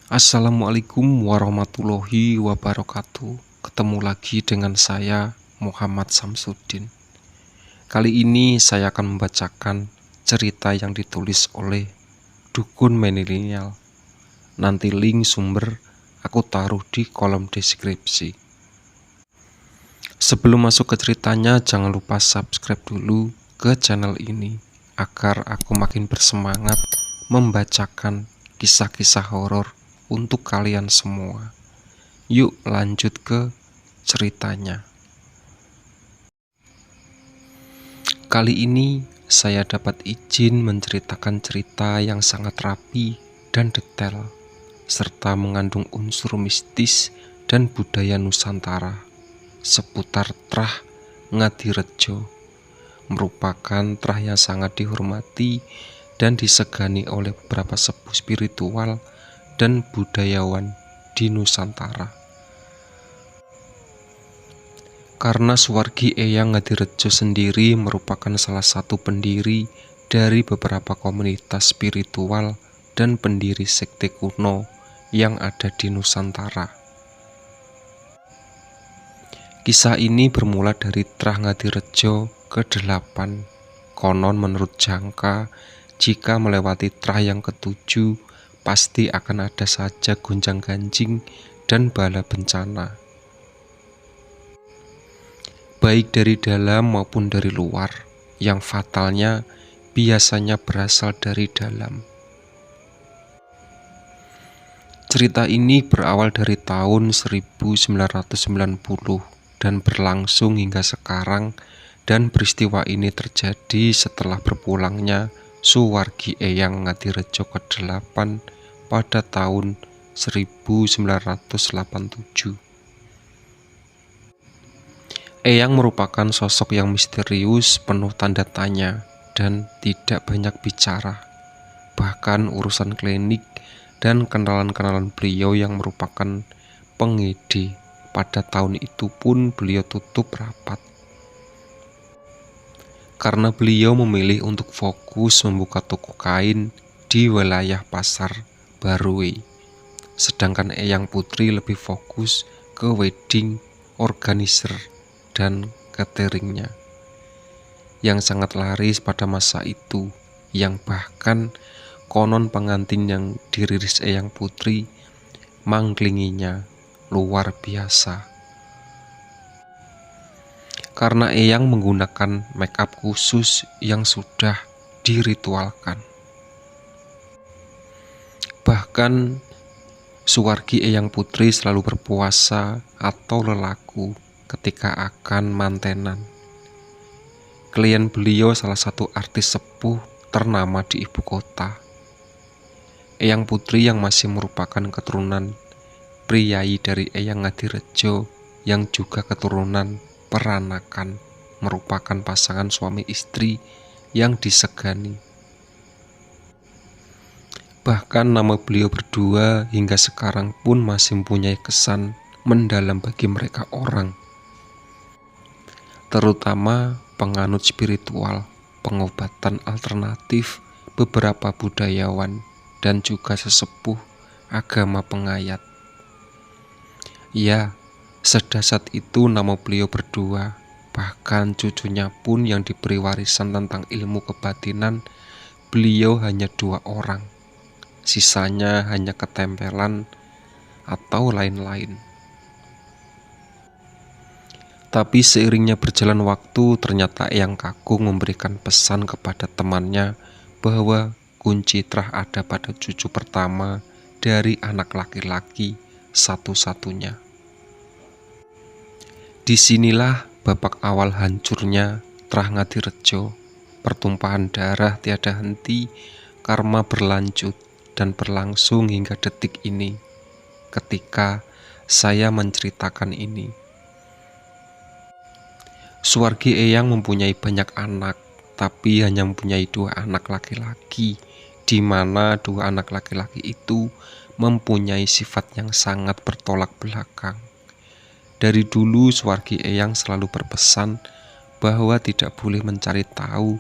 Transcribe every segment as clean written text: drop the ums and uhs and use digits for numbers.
Assalamualaikum warahmatullahi wabarakatuh. Ketemu lagi dengan saya, Muhammad Samsuddin. Kali ini saya akan membacakan cerita yang ditulis oleh Dukun Milenial. Nanti link sumber aku taruh di kolom deskripsi. Sebelum masuk ke ceritanya, jangan lupa subscribe dulu ke channel ini agar aku makin bersemangat membacakan kisah-kisah horor untuk kalian semua. Yuk lanjut ke ceritanya. Kali ini saya dapat izin menceritakan cerita yang sangat rapi dan detail, serta mengandung unsur mistis dan budaya Nusantara seputar Trah Ngadirejo. Merupakan trah yang sangat dihormati dan disegani oleh beberapa sepuh spiritual dan budayawan di Nusantara. Karena Suwargi Eyang Ngadirejo sendiri merupakan salah satu pendiri dari beberapa komunitas spiritual dan pendiri sekte kuno yang ada di Nusantara. Kisah ini bermula dari Trah Ngadirejo ke-8. Konon menurut jangka, jika melewati trah yang ke-7, pasti akan ada saja gonjang-ganjing dan bala bencana, baik dari dalam maupun dari luar, yang fatalnya biasanya berasal dari dalam. Cerita ini berawal dari tahun 1990 dan berlangsung hingga sekarang, dan peristiwa ini terjadi setelah berpulangnya Suwargi Eyang Ngadirejo ke-8 pada tahun 1987. Eyang merupakan sosok yang misterius, penuh tanda tanya, dan tidak banyak bicara. Bahkan urusan klinik dan kenalan-kenalan beliau yang merupakan pengede pada tahun itu pun beliau tutup rapat. Karena beliau memilih untuk fokus membuka toko kain di wilayah Pasar Barue. Sedangkan Eyang Putri lebih fokus ke wedding organizer dan cateringnya yang sangat laris pada masa itu, yang bahkan konon pengantin yang diriris Eyang Putri mangklinginya luar biasa. Karena Eyang menggunakan make up khusus yang sudah diritualkan. Bahkan Suwargi Eyang Putri selalu berpuasa atau lelaku ketika akan mantenan. Klien beliau salah satu artis sepuh ternama di ibu kota. Eyang Putri yang masih merupakan keturunan priyayi dari Eyang Ngadirejo yang juga keturunan peranakan, merupakan pasangan suami istri yang disegani. Bahkan nama beliau berdua hingga sekarang pun masih mempunyai kesan mendalam bagi mereka orang, terutama penganut spiritual, pengobatan alternatif, beberapa budayawan, dan juga sesepuh agama pengayat. Ya, sedasat itu nama beliau berdua. Bahkan cucunya pun yang diberi warisan tentang ilmu kebatinan, beliau hanya 2 orang. Sisanya hanya ketempelan atau lain-lain. Tapi seiringnya berjalan waktu, ternyata Eyang Kakung memberikan pesan kepada temannya bahwa kunci trah ada pada cucu pertama dari anak laki-laki satu-satunya. Disinilah babak awal hancurnya Trah Ngadirejo. Pertumpahan darah tiada henti, karma berlanjut dan berlangsung hingga detik ini ketika saya menceritakan ini. Suwargi Eyang mempunyai banyak anak, tapi hanya mempunyai 2 anak laki-laki, di mana 2 anak laki-laki itu mempunyai sifat yang sangat bertolak belakang. Dari dulu Suwargi Eyang selalu berpesan bahwa tidak boleh mencari tahu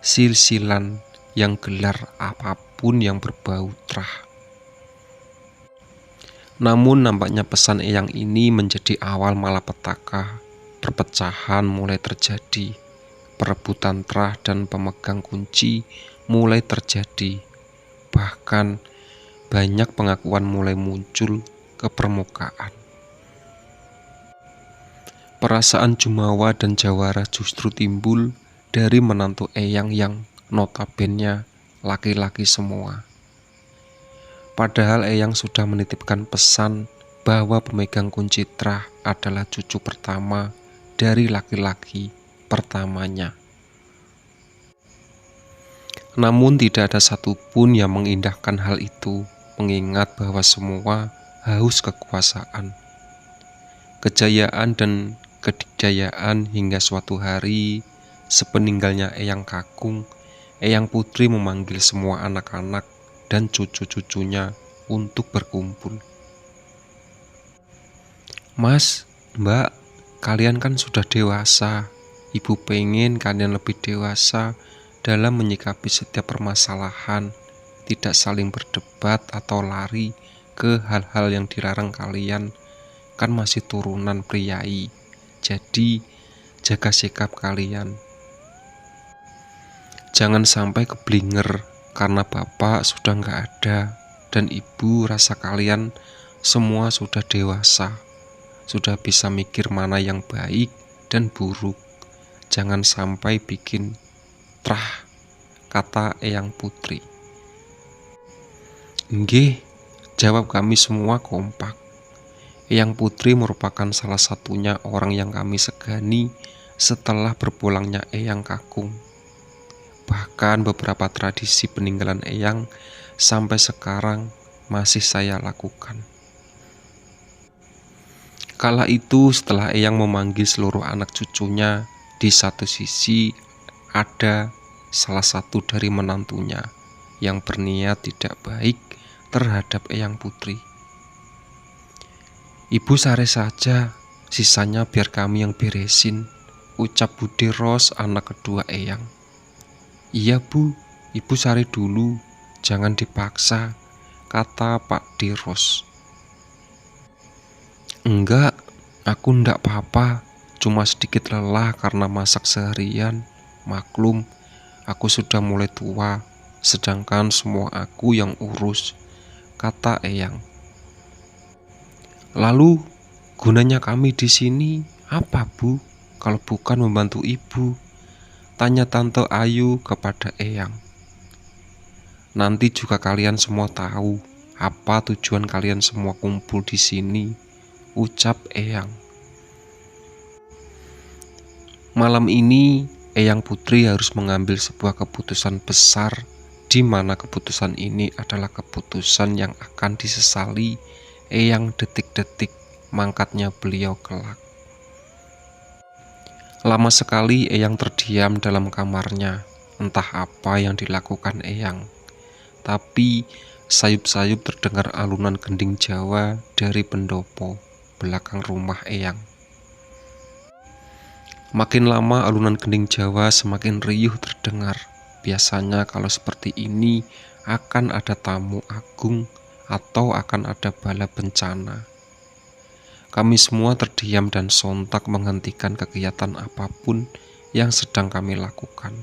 silsilan yang gelar apapun yang berbau trah. Namun nampaknya pesan Eyang ini menjadi awal malapetaka. Perpecahan mulai terjadi, perebutan terah dan pemegang kunci mulai terjadi. Bahkan banyak pengakuan mulai muncul ke permukaan. Perasaan jumawa dan jawara justru timbul dari menantu Eyang yang notabene laki-laki semua. Padahal Eyang sudah menitipkan pesan bahwa pemegang kunci terah adalah cucu pertama dari laki-laki pertamanya. Namun tidak ada satupun yang mengindahkan hal itu, mengingat bahwa semua haus kekuasaan, kejayaan dan kedikdayaan hingga suatu hari sepeninggalnya Eyang Kakung, Eyang Putri memanggil semua anak-anak dan cucu-cucunya untuk berkumpul. Mas, Mbak, kalian kan sudah dewasa. Ibu pengen kalian lebih dewasa dalam menyikapi setiap permasalahan, tidak saling berdebat atau lari ke hal-hal yang dilarang kalian. Kan masih turunan priai, jadi jaga sikap kalian. Jangan sampai keblinger karena bapak sudah nggak ada dan ibu rasa kalian semua sudah dewasa, sudah bisa mikir mana yang baik dan buruk. Jangan sampai bikin trah, kata Eyang Putri. Nggih, jawab kami semua kompak. Eyang Putri merupakan salah satunya orang yang kami segani setelah berpulangnya Eyang Kakung. Bahkan beberapa tradisi peninggalan Eyang sampai sekarang masih saya lakukan. Kala itu setelah Eyang memanggil seluruh anak cucunya, di satu sisi ada salah satu dari menantunya yang berniat tidak baik terhadap Eyang Putri. Ibu sare saja, sisanya biar kami yang beresin, ucap Budi Ros, anak kedua Eyang. Iya Bu, ibu sari dulu, jangan dipaksa, kata Pak Diros. Enggak, aku ndak apa-apa, cuma sedikit lelah karena masak seharian. Maklum, aku sudah mulai tua, sedangkan semua aku yang urus, kata Eyang. Lalu, gunanya kami di sini apa Bu, kalau bukan membantu ibu? Tanya Tante Ayu kepada Eyang. Nanti juga kalian semua tahu apa tujuan kalian semua kumpul di sini, ucap Eyang. Malam ini Eyang Putri harus mengambil sebuah keputusan besar, di mana keputusan ini adalah keputusan yang akan disesali Eyang detik-detik mangkatnya beliau kelak. Lama sekali Eyang terdiam dalam kamarnya, entah apa yang dilakukan Eyang. Tapi sayup-sayup terdengar alunan gending Jawa dari pendopo belakang rumah Eyang. Makin lama alunan gending Jawa semakin riuh terdengar. Biasanya kalau seperti ini akan ada tamu agung atau akan ada bala bencana. Kami semua terdiam dan sontak menghentikan kegiatan apapun yang sedang kami lakukan.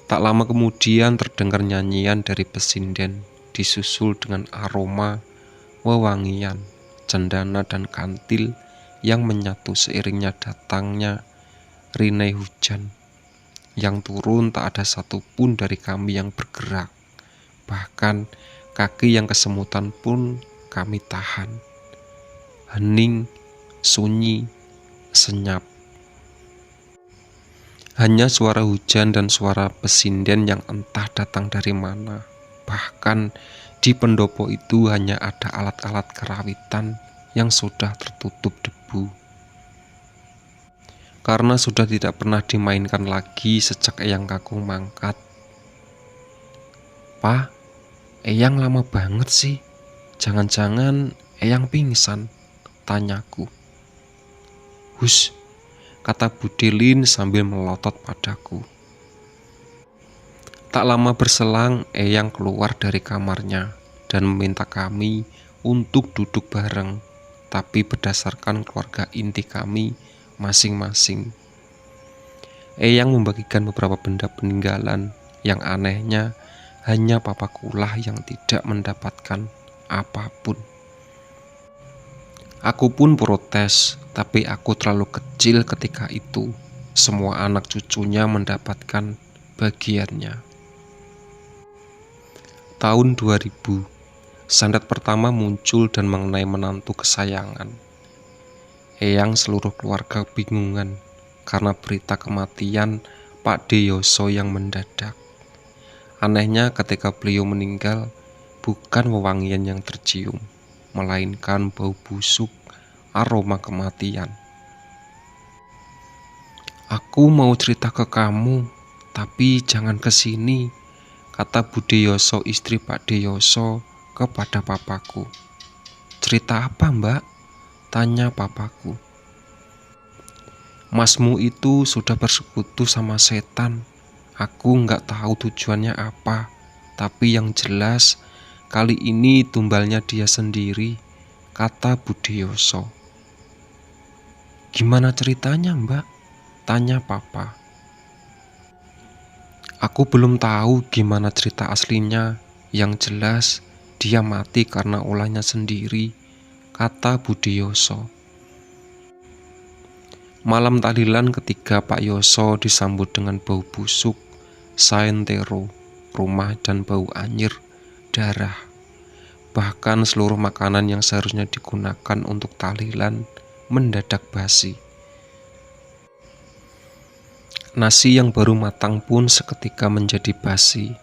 Tak lama kemudian terdengar nyanyian dari pesinden, disusul dengan aroma, wewangian, cendana dan kantil yang menyatu seiringnya datangnya rinai hujan. Yang turun tak ada satupun dari kami yang bergerak. Bahkan kaki yang kesemutan pun kami tahan. Hening, sunyi, senyap. Hanya suara hujan dan suara pesinden yang entah datang dari mana. Bahkan di pendopo itu hanya ada alat-alat kerawitan yang sudah tertutup debu. Karena sudah tidak pernah dimainkan lagi sejak Eyang Kakung mangkat. Pak, Eyang lama banget sih. Jangan-jangan Eyang pingsan, tanyaku. Hus, kata Budilin sambil melotot padaku. Tak lama berselang Eyang keluar dari kamarnya. dan meminta kami untuk duduk bareng, tapi berdasarkan keluarga inti kami masing-masing. Eyang membagikan beberapa benda peninggalan yang anehnya hanya papakulah yang tidak mendapatkan apapun. Aku pun protes, tapi aku terlalu kecil ketika itu. Semua anak cucunya mendapatkan bagiannya. Tahun 2000, santet pertama muncul dan mengenai menantu kesayangan. Eyang seluruh keluarga bingungan karena berita kematian Pak Deyoso yang mendadak. Anehnya ketika beliau meninggal, bukan wewangian yang tercium, melainkan bau busuk, aroma kematian. "Aku mau cerita ke kamu, tapi jangan ke sini," kata Bu Deyoso, istri Pak Deyoso, kepada papaku. "Cerita apa, Mbak?" tanya papaku. "Masmu itu sudah bersekutu sama setan. Aku nggak tahu tujuannya apa, tapi yang jelas kali ini tumbalnya dia sendiri," kata Bu Deyoso. "Gimana ceritanya, Mbak?" tanya papa. "Aku belum tahu gimana cerita aslinya. Yang jelas dia mati karena ulahnya sendiri," kata Bu Deyoso. Malam tahlilan ketika Pak Yoso disambut dengan bau busuk, saentero, rumah dan bau anyir, darah. Bahkan seluruh makanan yang seharusnya digunakan untuk tahlilan mendadak basi. Nasi yang baru matang pun seketika menjadi basi.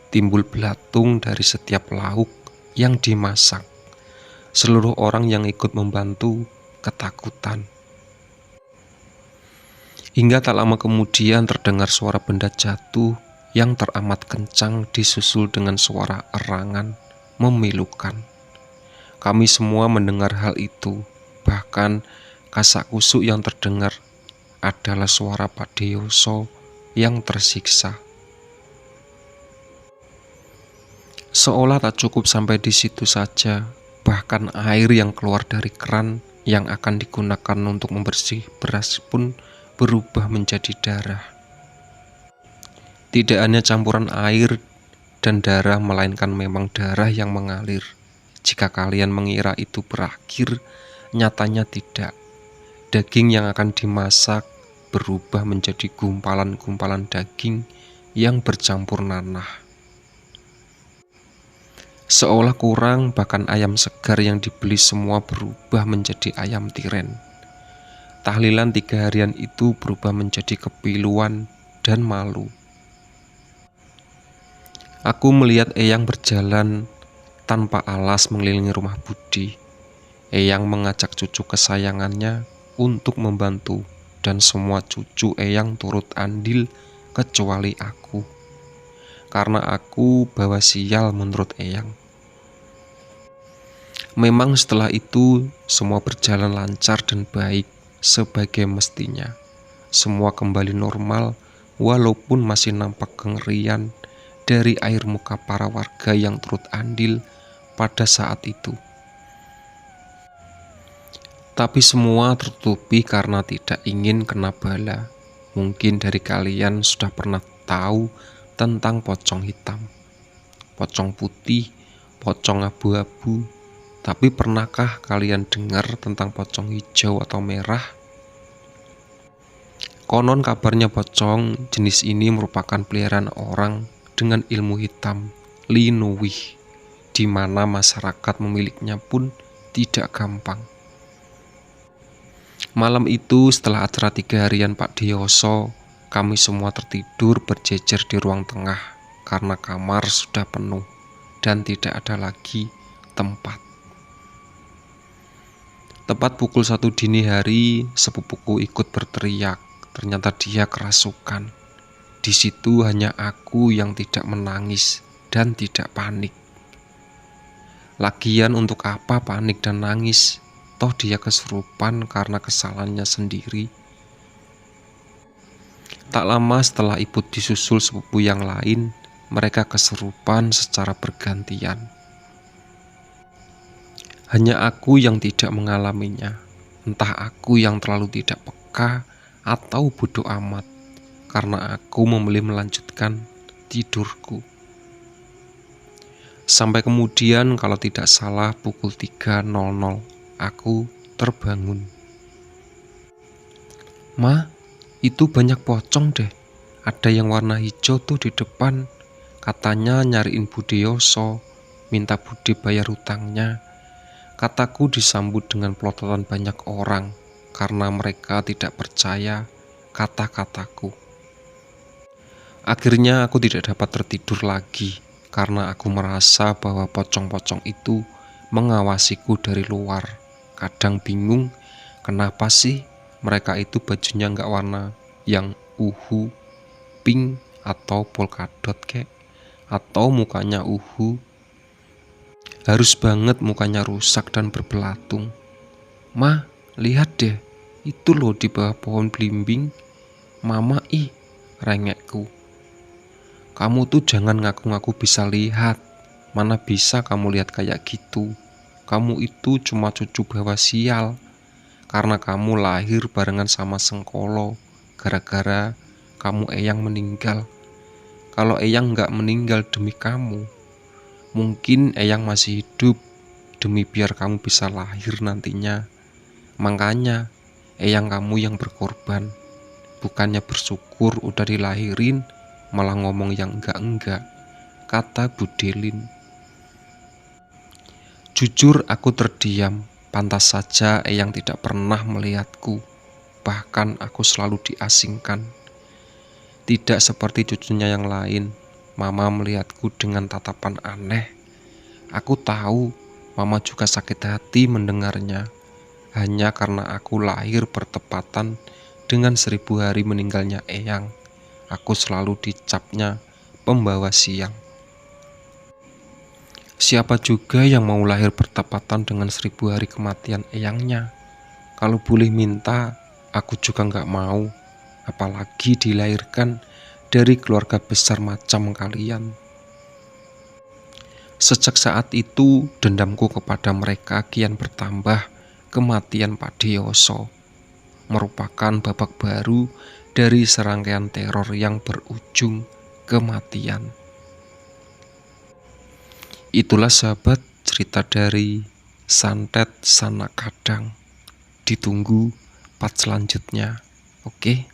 Timbul belatung dari setiap lauk yang dimasak. Seluruh orang yang ikut membantu ketakutan. Hingga tak lama kemudian terdengar suara benda jatuh yang teramat kencang disusul dengan suara erangan memilukan. Kami semua mendengar hal itu, bahkan kasak-kusuk yang terdengar adalah suara Pak Deyoso yang tersiksa. Seolah tak cukup sampai di situ saja, bahkan air yang keluar dari keran yang akan digunakan untuk membersih beras pun berubah menjadi darah. Tidak hanya campuran air dan darah, melainkan memang darah yang mengalir. Jika kalian mengira itu berakhir, nyatanya tidak. Daging yang akan dimasak berubah menjadi gumpalan-gumpalan daging yang bercampur nanah. Seolah kurang, bahkan ayam segar yang dibeli semua berubah menjadi ayam tiren. Tahlilan 3 harian itu berubah menjadi kepiluan dan malu. Aku melihat Eyang berjalan tanpa alas mengelilingi rumah Budi. Eyang mengajak cucu kesayangannya untuk membantu, dan semua cucu Eyang turut andil kecuali aku. Karena aku bawa sial menurut Eyang. Memang setelah itu semua berjalan lancar dan baik sebagai mestinya. Semua kembali normal walaupun masih nampak kengerian dari air muka para warga yang turut andil pada saat itu. Tapi semua tertutupi karena tidak ingin kena bala. Mungkin dari kalian sudah pernah tahu tentang pocong hitam, pocong putih, pocong abu-abu. Tapi pernahkah kalian dengar tentang pocong hijau atau merah? Konon kabarnya pocong jenis ini merupakan peliharaan orang dengan ilmu hitam, linuwih, di mana masyarakat memilikinya pun tidak gampang. Malam itu setelah acara 3 harian Pak Deyoso, kami semua tertidur berjejer di ruang tengah karena kamar sudah penuh dan tidak ada lagi tempat. Tepat pukul 1 dini hari, sepupuku ikut berteriak. Ternyata dia kerasukan. Di situ hanya aku yang tidak menangis dan tidak panik. Lagian untuk apa panik dan nangis? Toh dia kesurupan karena kesalahannya sendiri. Tak lama setelah ibu disusul sepupu yang lain, mereka kesurupan secara bergantian. Hanya aku yang tidak mengalaminya. Entah aku yang terlalu tidak peka atau bodoh amat, karena aku memilih melanjutkan tidurku. Sampai kemudian kalau tidak salah pukul 3.00 aku terbangun. "Ma, itu banyak pocong deh. Ada yang warna hijau tuh di depan. Katanya nyariin Bude Yoso, minta Bude bayar hutangnya." Kataku disambut dengan pelototan banyak orang karena mereka tidak percaya kata-kataku. Akhirnya aku tidak dapat tertidur lagi karena aku merasa bahwa pocong-pocong itu mengawasiku dari luar. Kadang bingung kenapa sih mereka itu bajunya nggak warna yang pink atau polkadot kek, atau mukanya harus banget mukanya rusak dan berbelatung. "Ma, lihat deh, itu loh di bawah pohon belimbing." "Mama, rengekku. "Kamu tuh jangan ngaku-ngaku bisa lihat. Mana bisa kamu lihat kayak gitu. Kamu itu cuma cucu bawa sial. Karena kamu lahir barengan sama Sengkolo. Gara-gara kamu Eyang meninggal. Kalau Eyang nggak meninggal demi kamu, mungkin Eyang masih hidup demi biar kamu bisa lahir nantinya. Makanya Eyang kamu yang berkorban. Bukannya bersyukur udah dilahirin, malah ngomong yang enggak-enggak," kata Budelin. Jujur aku terdiam. Pantas saja Eyang tidak pernah melihatku. Bahkan aku selalu diasingkan. Tidak seperti cucunya yang lain. Mama melihatku dengan tatapan aneh. Aku tahu Mama juga sakit hati mendengarnya. Hanya karena aku lahir bertepatan dengan 1000 hari meninggalnya Eyang, aku selalu dicapnya pembawa siang. Siapa juga yang mau lahir bertepatan dengan 1000 hari kematian Eyangnya? Kalau boleh minta, aku juga nggak mau. Apalagi dilahirkan dari keluarga besar macam kalian. Sejak saat itu, dendamku kepada mereka kian bertambah. Kematian Pak Deyoso merupakan babak baru dari serangkaian teror yang berujung kematian. Itulah sahabat cerita dari Santet Sanak Kadang. Ditunggu part selanjutnya. Oke.